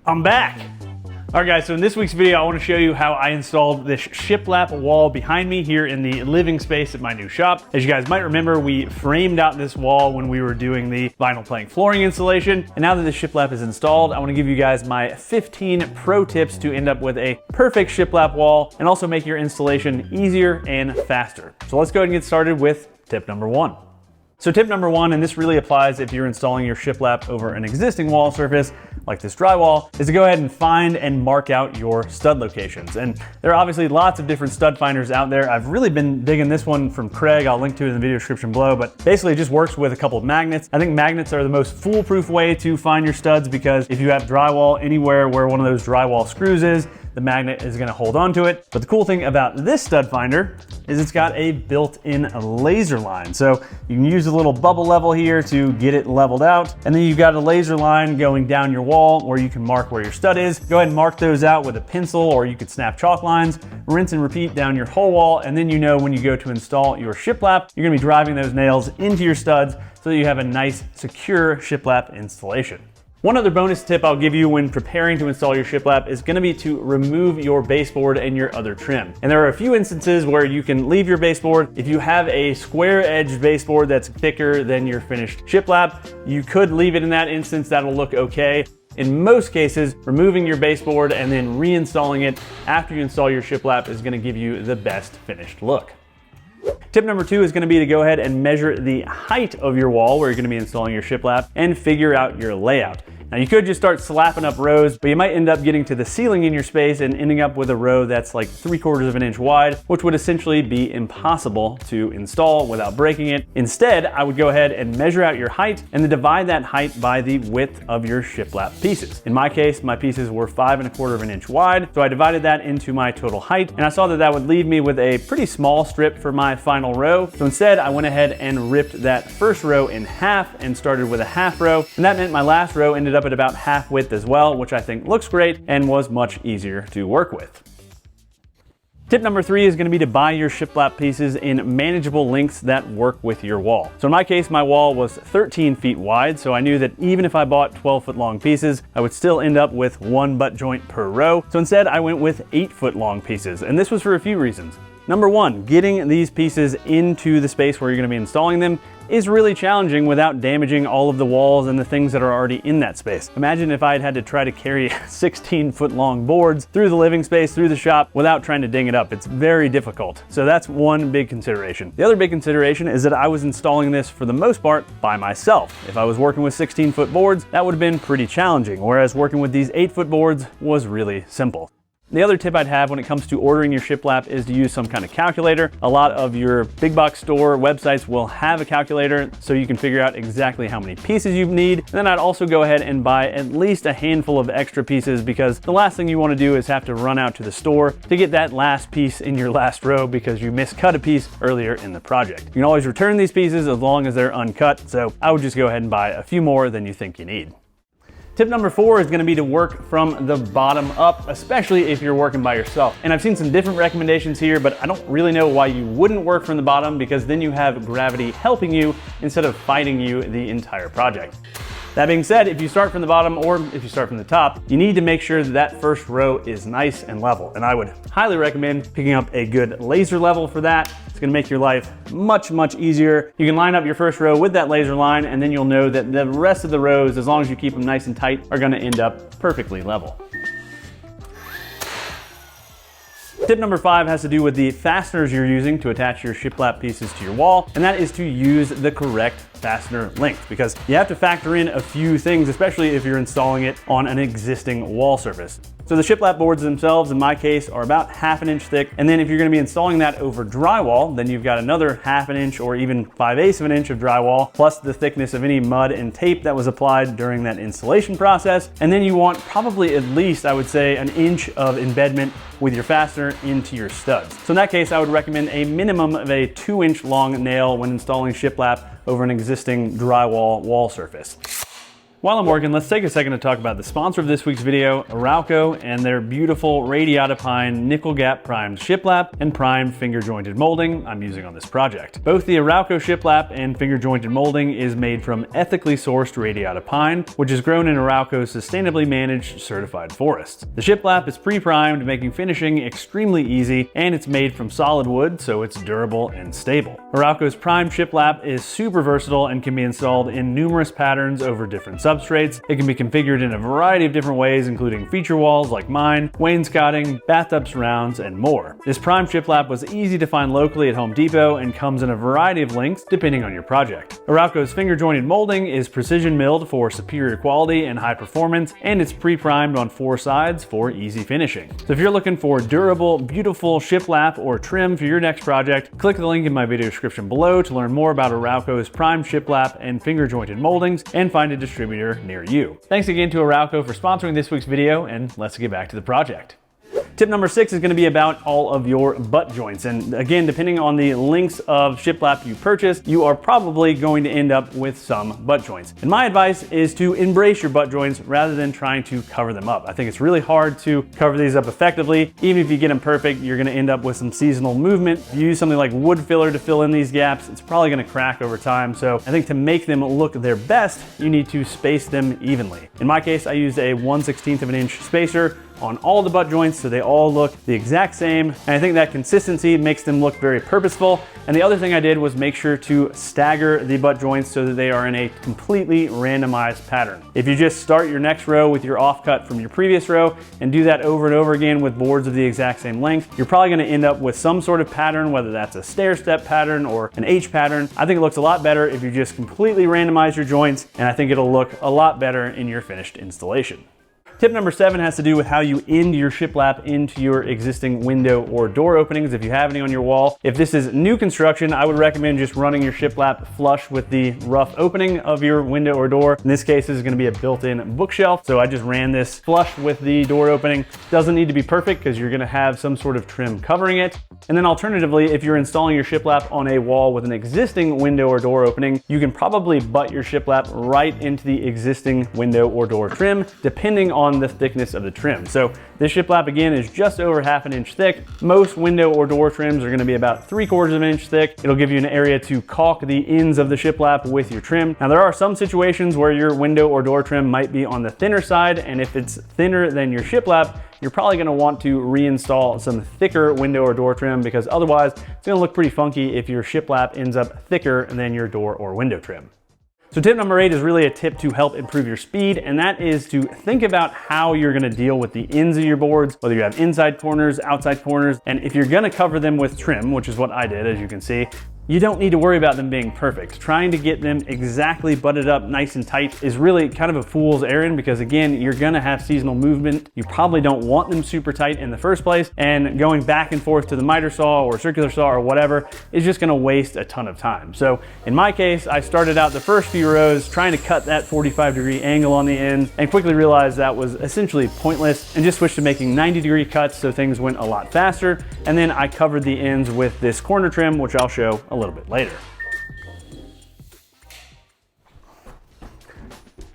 I'm back. All right guys, so in this week's video, I want to show you how I installed this shiplap wall behind me here in the living space at my new shop. As you guys might remember, we framed out this wall when we were doing the vinyl plank flooring installation. And now that the shiplap is installed, I want to give you guys my 15 pro tips to end up with a perfect shiplap wall and also make your installation easier and faster. So let's go ahead and get started with tip number 1. So tip number 1, and this really applies if you're installing your shiplap over an existing wall surface like this drywall, is to go ahead and find and mark out your stud locations. And there are obviously lots of different stud finders out there. I've really been digging this one from Craig. I'll link to it in the video description below, but basically it just works with a couple of magnets. I think magnets are the most foolproof way to find your studs because if you have drywall anywhere where one of those drywall screws is, the magnet is going to hold on to it. But the cool thing about this stud finder is it's got a built-in laser line. So you can use a little bubble level here to get it leveled out. And then you've got a laser line going down your wall where you can mark where your stud is. Go ahead and mark those out with a pencil, or you could snap chalk lines, rinse and repeat down your whole wall. And then you know when you go to install your shiplap, you're going to be driving those nails into your studs so that you have a nice, secure shiplap installation. One other bonus tip I'll give you when preparing to install your shiplap is going to be to remove your baseboard and your other trim. And there are a few instances where you can leave your baseboard. If you have a square edged baseboard that's thicker than your finished shiplap, you could leave it in that instance. That'll look okay. In most cases, removing your baseboard and then reinstalling it after you install your shiplap is going to give you the best finished look. Tip number 2 is going to be to go ahead and measure the height of your wall where you're going to be installing your shiplap and figure out your layout. Now you could just start slapping up rows, but you might end up getting to the ceiling in your space and ending up with a row that's like 3/4 of an inch wide, which would essentially be impossible to install without breaking it. Instead, I would go ahead and measure out your height and then divide that height by the width of your shiplap pieces. In my case, my pieces were 5¼ of an inch wide, so I divided that into my total height, and I saw that that would leave me with a pretty small strip for my final row. So instead, I went ahead and ripped that first row in half and started with a half row, and that meant my last row ended up at about half width as well, which I think looks great and was much easier to work with. Tip number 3 is going to be to buy your shiplap pieces in manageable lengths that work with your wall. So in my case, my wall was 13 feet wide, so I knew that even if I bought 12-foot long pieces, I would still end up with one butt joint per row. So instead, I went with 8-foot long pieces, and this was for a few reasons. Number 1, getting these pieces into the space where you're going to be installing them is really challenging without damaging all of the walls and the things that are already in that space. Imagine if I had to try to carry 16-foot long boards through the living space, through the shop, without trying to ding it up. It's very difficult. So that's one big consideration. The other big consideration is that I was installing this for the most part by myself. If I was working with 16-foot boards, that would have been pretty challenging, whereas working with these 8-foot boards was really simple. The other tip I'd have when it comes to ordering your shiplap is to use some kind of calculator. A lot of your big box store websites will have a calculator so you can figure out exactly how many pieces you need. And then I'd also go ahead and buy at least a handful of extra pieces because the last thing you want to do is have to run out to the store to get that last piece in your last row because you miscut a piece earlier in the project. You can always return these pieces as long as they're uncut, so I would just go ahead and buy a few more than you think you need. Tip number 4 is going to be to work from the bottom up, especially if you're working by yourself. And I've seen some different recommendations here, but I don't really know why you wouldn't work from the bottom because then you have gravity helping you instead of fighting you the entire project. That being said, if you start from the bottom or if you start from the top, you need to make sure that that first row is nice and level. And I would highly recommend picking up a good laser level for that. It's gonna make your life much, much easier. You can line up your first row with that laser line and then you'll know that the rest of the rows, as long as you keep them nice and tight, are gonna end up perfectly level. Tip number 5 has to do with the fasteners you're using to attach your shiplap pieces to your wall, and that is to use the correct fastener length because you have to factor in a few things, especially if you're installing it on an existing wall surface. So the shiplap boards themselves, in my case, are about 1/2 inch thick. And then if you're gonna be installing that over drywall, then you've got another 1/2 inch or even 5/8 inch of drywall, plus the thickness of any mud and tape that was applied during that installation process. And then you want probably at least, I would say, 1 inch of embedment with your fastener into your studs. So in that case, I would recommend a minimum of a 2-inch long nail when installing shiplap over an existing drywall wall surface. While I'm working, let's take a second to talk about the sponsor of this week's video, Arauco, and their beautiful radiata pine nickel gap primed shiplap and primed finger jointed molding I'm using on this project. Both the Arauco shiplap and finger jointed molding is made from ethically sourced radiata pine, which is grown in Arauco's sustainably managed certified forests. The shiplap is pre-primed, making finishing extremely easy, and it's made from solid wood, so it's durable and stable. Arauco's primed shiplap is super versatile and can be installed in numerous patterns over different substrates. It can be configured in a variety of different ways, including feature walls like mine, wainscoting, bathtub surrounds, and more. This primed shiplap was easy to find locally at Home Depot and comes in a variety of lengths depending on your project. Arauco's finger jointed molding is precision milled for superior quality and high performance, and it's pre-primed on 4 sides for easy finishing. So if you're looking for durable, beautiful shiplap or trim for your next project, click the link in my video description below to learn more about Arauco's primed shiplap and finger jointed moldings and find a distributor near you. Thanks again to Arauco for sponsoring this week's video, and let's get back to the project. Tip number 6 is going to be about all of your butt joints. And again, depending on the lengths of shiplap you purchase, you are probably going to end up with some butt joints. And my advice is to embrace your butt joints rather than trying to cover them up. I think it's really hard to cover these up effectively. Even if you get them perfect, you're going to end up with some seasonal movement. If you use something like wood filler to fill in these gaps, it's probably going to crack over time. So I think to make them look their best, you need to space them evenly. In my case, I used a 1/16 of an inch spacer on all the butt joints so they all look the exact same, and I think that consistency makes them look very purposeful. And the other thing I did was make sure to stagger the butt joints so that they are in a completely randomized pattern. If you just start your next row with your offcut from your previous row and do that over and over again with boards of the exact same length, you're probably going to end up with some sort of pattern, whether that's a stair step pattern or an H pattern. I think it looks a lot better if you just completely randomize your joints, and I think it'll look a lot better in your finished installation. Tip number 7 has to do with how you end your shiplap into your existing window or door openings if you have any on your wall. If this is new construction, I would recommend just running your shiplap flush with the rough opening of your window or door. In this case, this is going to be a built-in bookshelf, so I just ran this flush with the door opening. Doesn't need to be perfect because you're going to have some sort of trim covering it. And then alternatively, if you're installing your shiplap on a wall with an existing window or door opening, you can probably butt your shiplap right into the existing window or door trim, depending on the thickness of the trim. So this shiplap again is just over 1/2 inch thick. Most window or door trims are going to be about 3/4 of an inch thick. It'll give you an area to caulk the ends of the shiplap with your trim. Now there are some situations where your window or door trim might be on the thinner side, and if it's thinner than your shiplap, you're probably going to want to reinstall some thicker window or door trim, because otherwise it's going to look pretty funky if your shiplap ends up thicker than your door or window trim. So tip number 8 is really a tip to help improve your speed, and that is to think about how you're going to deal with the ends of your boards, whether you have inside corners, outside corners, and if you're going to cover them with trim, which is what I did, as you can see, you don't need to worry about them being perfect. Trying to get them exactly butted up nice and tight is really kind of a fool's errand, because again, you're gonna have seasonal movement. You probably don't want them super tight in the first place, and going back and forth to the miter saw or circular saw or whatever is just gonna waste a ton of time. So in my case, I started out the first few rows trying to cut that 45-degree angle on the end and quickly realized that was essentially pointless, and just switched to making 90-degree cuts so things went a lot faster. And then I covered the ends with this corner trim, which I'll show a little bit later.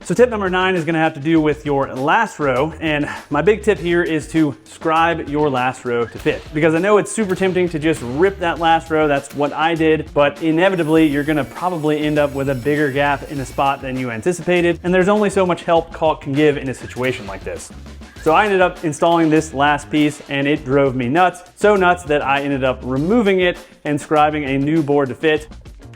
So tip number 9 is going to have to do with your last row, and my big tip here is to scribe your last row to fit, because I know it's super tempting to just rip that last row. That's what I did, but inevitably you're going to probably end up with a bigger gap in a spot than you anticipated, and there's only so much help caulk can give in a situation like this. So I ended up installing this last piece, and it drove me nuts. So nuts that I ended up removing it and scribing a new board to fit.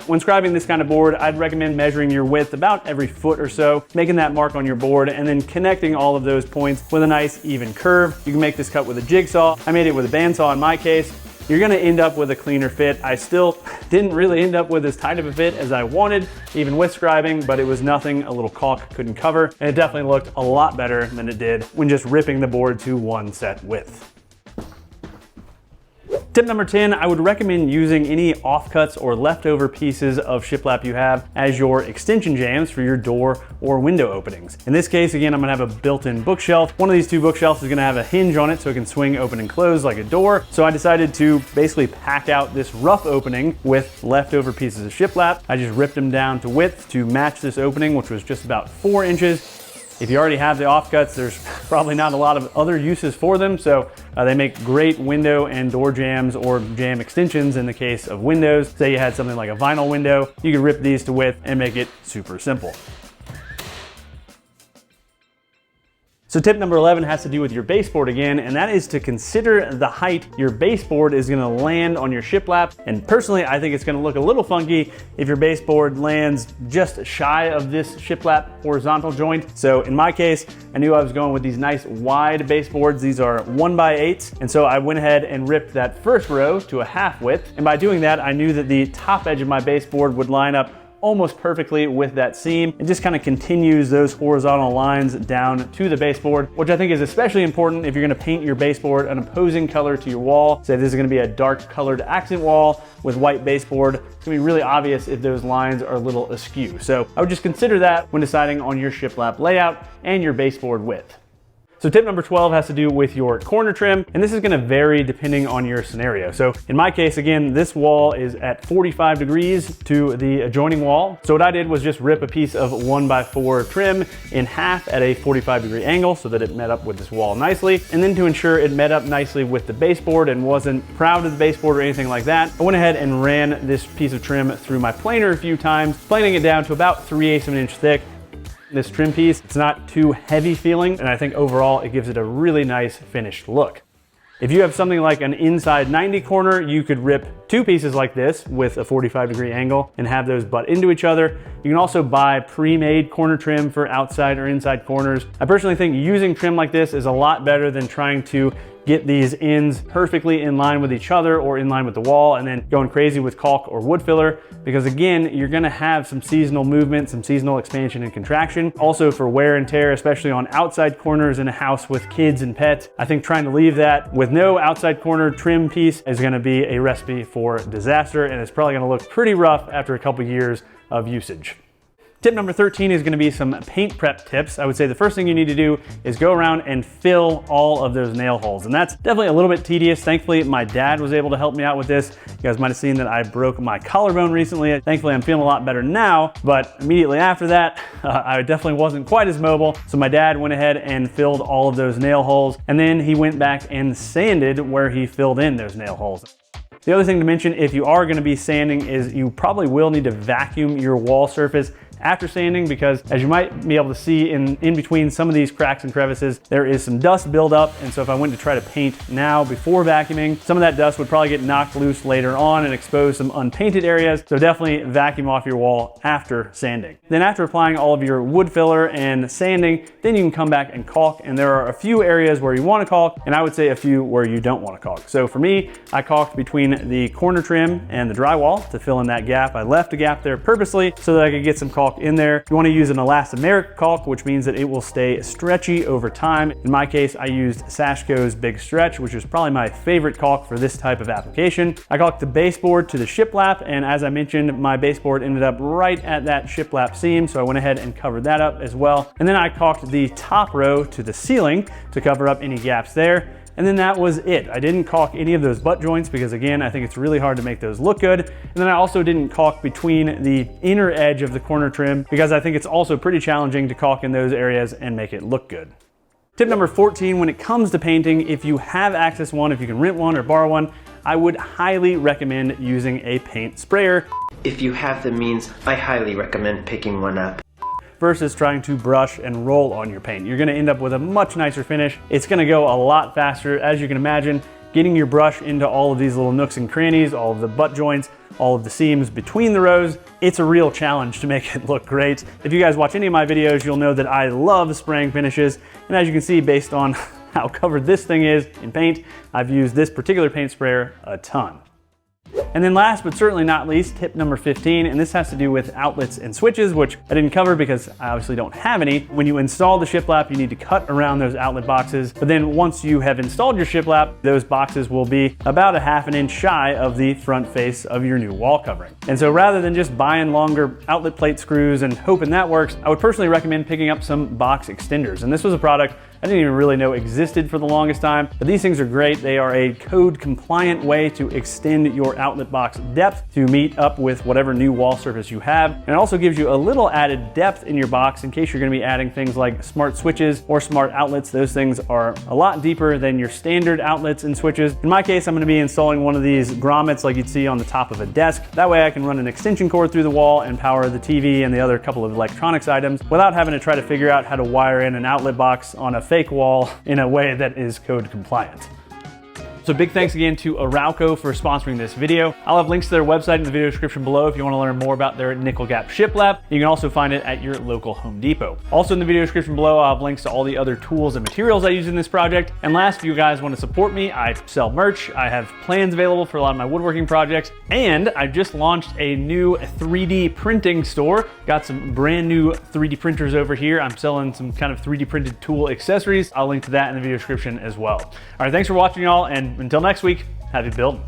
When scribing this kind of board, I'd recommend measuring your width about every foot or so, making that mark on your board, and then connecting all of those points with a nice even curve. You can make this cut with a jigsaw. I made it with a bandsaw in my case. You're gonna end up with a cleaner fit. I still didn't really end up with as tight of a fit as I wanted, even with scribing, but it was nothing a little caulk couldn't cover, and it definitely looked a lot better than it did when just ripping the board to one set width. Tip number 10, I would recommend using any offcuts or leftover pieces of shiplap you have as your extension jambs for your door or window openings. In this case, again, I'm gonna have a built-in bookshelf. One of these two bookshelves is gonna have a hinge on it so it can swing open and close like a door. So I decided to basically pack out this rough opening with leftover pieces of shiplap. I just ripped them down to width to match this opening, which was just about 4 inches. If you already have the offcuts, there's probably not a lot of other uses for them, so they make great window and door jambs or jamb extensions in the case of windows. Say you had something like a vinyl window, you could rip these to width and make it super simple. So tip number 11 has to do with your baseboard again, and that is to consider the height your baseboard is gonna land on your shiplap. And personally, I think it's gonna look a little funky if your baseboard lands just shy of this shiplap horizontal joint. So in my case, I knew I was going with these nice wide baseboards. These are 1x8s. And so I went ahead and ripped that first row to a half width. And by doing that, I knew that the top edge of my baseboard would line up almost perfectly with that seam. It just kind of continues those horizontal lines down to the baseboard, which I think is especially important if you're gonna paint your baseboard an opposing color to your wall. Say this is gonna be a dark colored accent wall with white baseboard. It's gonna be really obvious if those lines are a little askew. So I would just consider that when deciding on your shiplap layout and your baseboard width. So tip number 12 has to do with your corner trim, and this is gonna vary depending on your scenario. So in my case, again, this wall is at 45 degrees to the adjoining wall. So what I did was just rip a piece of 1x4 trim in half at a 45-degree angle so that it met up with this wall nicely. And then to ensure it met up nicely with the baseboard and wasn't proud of the baseboard or anything like that, I went ahead and ran this piece of trim through my planer a few times, planing it down to about 3/8 of an inch thick. This trim piece, it's not too heavy feeling, and I think overall it gives it a really nice finished look. If you have something like an inside 90 corner, you could rip 2 pieces like this with a 45-degree angle and have those butt into each other. You can also buy pre-made corner trim for outside or inside corners. I personally think using trim like this is a lot better than trying to get these ends perfectly in line with each other or in line with the wall and then going crazy with caulk or wood filler, because again, you're gonna have some seasonal movement, some seasonal expansion and contraction. Also for wear and tear, especially on outside corners in a house with kids and pets. I think trying to leave that with no outside corner trim piece is gonna be a recipe for disaster, and it's probably gonna look pretty rough after a couple years of usage. Tip number 13 is gonna be some paint prep tips. I would say the first thing you need to do is go around and fill all of those nail holes. And that's definitely a little bit tedious. Thankfully, my dad was able to help me out with this. You guys might've seen that I broke my collarbone recently. Thankfully, I'm feeling a lot better now, but immediately after that, I definitely wasn't quite as mobile. So my dad went ahead and filled all of those nail holes. And then he went back and sanded where he filled in those nail holes. The other thing to mention, if you are gonna be sanding, is you probably will need to vacuum your wall surface after sanding, because as you might be able to see in between some of these cracks and crevices, there is some dust buildup. And so if I went to try to paint now before vacuuming, some of that dust would probably get knocked loose later on and expose some unpainted areas. So definitely vacuum off your wall after sanding. Then after applying all of your wood filler and sanding, then you can come back and caulk. And there are a few areas where you want to caulk, and I would say a few where you don't want to caulk. So for me, I caulked between the corner trim and the drywall to fill in that gap. I left a gap there purposely so that I could get some caulk in there. You want to use an elastomeric caulk, which means that it will stay stretchy over time. In my case, I used Sashco's Big Stretch, which is probably my favorite caulk for this type of application. I caulked the baseboard to the shiplap, and as I mentioned, my baseboard ended up right at that shiplap seam, so I went ahead and covered that up as well. And then I caulked the top row to the ceiling to cover up any gaps there. And then that was it. I didn't caulk any of those butt joints because again, I think it's really hard to make those look good. And then I also didn't caulk between the inner edge of the corner trim because I think it's also pretty challenging to caulk in those areas and make it look good. Tip number 14, when it comes to painting, if you have access to one, if you can rent one or borrow one, I would highly recommend using a paint sprayer. If you have the means, I highly recommend picking one up. Versus trying to brush and roll on your paint. You're gonna end up with a much nicer finish. It's gonna go a lot faster. As you can imagine, getting your brush into all of these little nooks and crannies, all of the butt joints, all of the seams between the rows, it's a real challenge to make it look great. If you guys watch any of my videos, you'll know that I love spraying finishes. And as you can see, based on how covered this thing is in paint, I've used this particular paint sprayer a ton. And then last but certainly not least, tip number 15, and this has to do with outlets and switches, which I didn't cover because I obviously don't have any. When you install the shiplap, you need to cut around those outlet boxes, but then once you have installed your shiplap, those boxes will be about a half an inch shy of the front face of your new wall covering. And so rather than just buying longer outlet plate screws and hoping that works, I would personally recommend picking up some box extenders. And this was a product I didn't even really know existed for the longest time, but these things are great. They are a code compliant way to extend your outlet box depth to meet up with whatever new wall surface you have. And it also gives you a little added depth in your box in case you're gonna be adding things like smart switches or smart outlets. Those things are a lot deeper than your standard outlets and switches. In my case, I'm gonna be installing one of these grommets like you'd see on the top of a desk. That way I can run an extension cord through the wall and power the TV and the other couple of electronics items without having to try to figure out how to wire in an outlet box on a fake wall in a way that is code compliant. So big thanks again to Arauco for sponsoring this video. I'll have links to their website in the video description below if you want to learn more about their nickel gap shiplap. You can also find it at your local Home Depot. Also in the video description below, I'll have links to all the other tools and materials I use in this project. And last, if you guys want to support me, I sell merch. I have plans available for a lot of my woodworking projects. And I just launched a new 3D printing store. Got some brand new 3D printers over here. I'm selling some kind of 3D printed tool accessories. I'll link to that in the video description as well. All right, thanks for watching, y'all, and until next week, happy building.